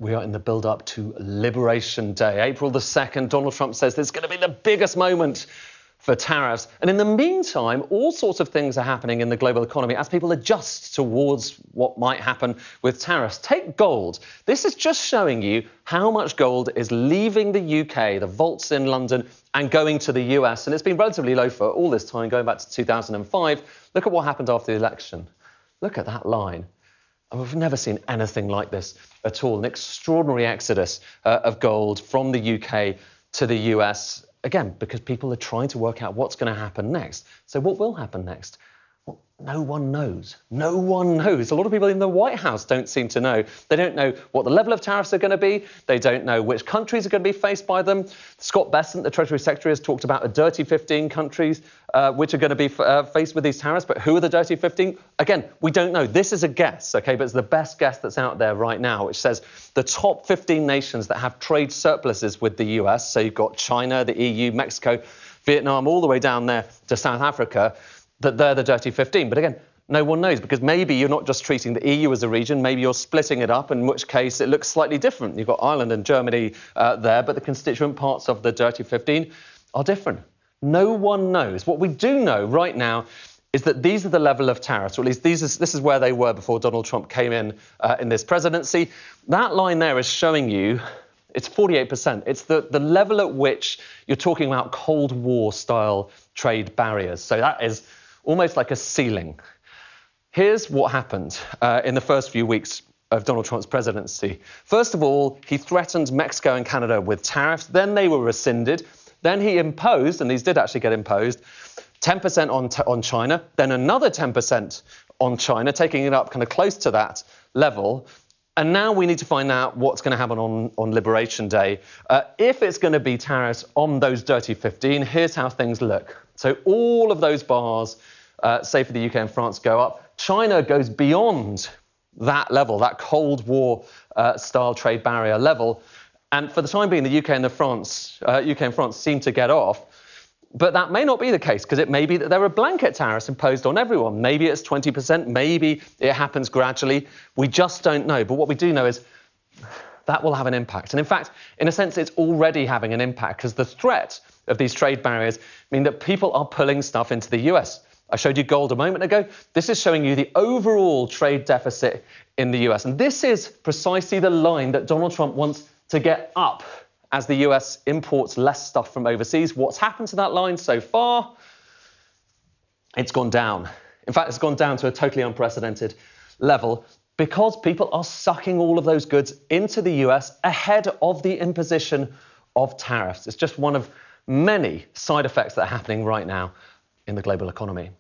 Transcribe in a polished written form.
We are in the build-up to Liberation Day. April the 2nd, Donald Trump says this is going to be the biggest moment for tariffs. And in the meantime, all sorts of things are happening in the global economy as people adjust towards what might happen with tariffs. Take gold. This is just showing you how much gold is leaving the UK, the vaults in London, and going to the US. And it's been relatively low for all this time, going back to 2005. Look at what happened after the election. Look at that line. And we've never seen anything like this at all. An extraordinary exodus of gold from the UK to the US. Again, because people are trying to work out what's going to happen next. So what will happen next? Well, no one knows. No one knows. A lot of people in the White House don't seem to know. They don't know what the level of tariffs are going to be. They don't know which countries are going to be faced by them. Scott Bessent, the Treasury Secretary, has talked about a dirty 15 countries which are going to be faced with these tariffs. But who are the dirty 15? Again, we don't know. This is a guess, OK? But it's the best guess that's out there right now, which says the top 15 nations that have trade surpluses with the US. So you've got China, the EU, Mexico, Vietnam, all the way down there to South Africa, that they're the dirty 15. But again, no one knows, because maybe you're not just treating the EU as a region, maybe you're splitting it up, in which case it looks slightly different. You've got Ireland and Germany there, but the constituent parts of the dirty 15 are different. No one knows. What we do know right now is that these are the level of tariffs, or at least this is where they were before Donald Trump came in this presidency. That line there is showing you it's 48%. It's the level at which you're talking about Cold War-style trade barriers. So that is almost like a ceiling. Here's what happened in the first few weeks of Donald Trump's presidency. First of all, he threatened Mexico and Canada with tariffs. Then they were rescinded. Then he imposed, and these did actually get imposed, 10% on China, then another 10% on China, taking it up kind of close to that level. And now we need to find out what's going to happen on Liberation Day. If it's going to be tariffs on those dirty 15, here's how things look. So all of those bars, say for the UK and France, go up. China goes beyond that level, that Cold War style trade barrier level. And for the time being, the UK and France seem to get off. But that may not be the case, because it may be that there are blanket tariffs imposed on everyone. Maybe it's 20%, maybe it happens gradually. We just don't know. But what we do know is that will have an impact. And in fact, in a sense, it's already having an impact, because the threat of these trade barriers mean that people are pulling stuff into the US. I showed you gold a moment ago. This is showing you the overall trade deficit in the US. And this is precisely the line that Donald Trump wants to get up as the US imports less stuff from overseas. What's happened to that line so far? It's gone down. In fact, it's gone down to a totally unprecedented level because people are sucking all of those goods into the US ahead of the imposition of tariffs. It's just one of many side effects that are happening right now in the global economy.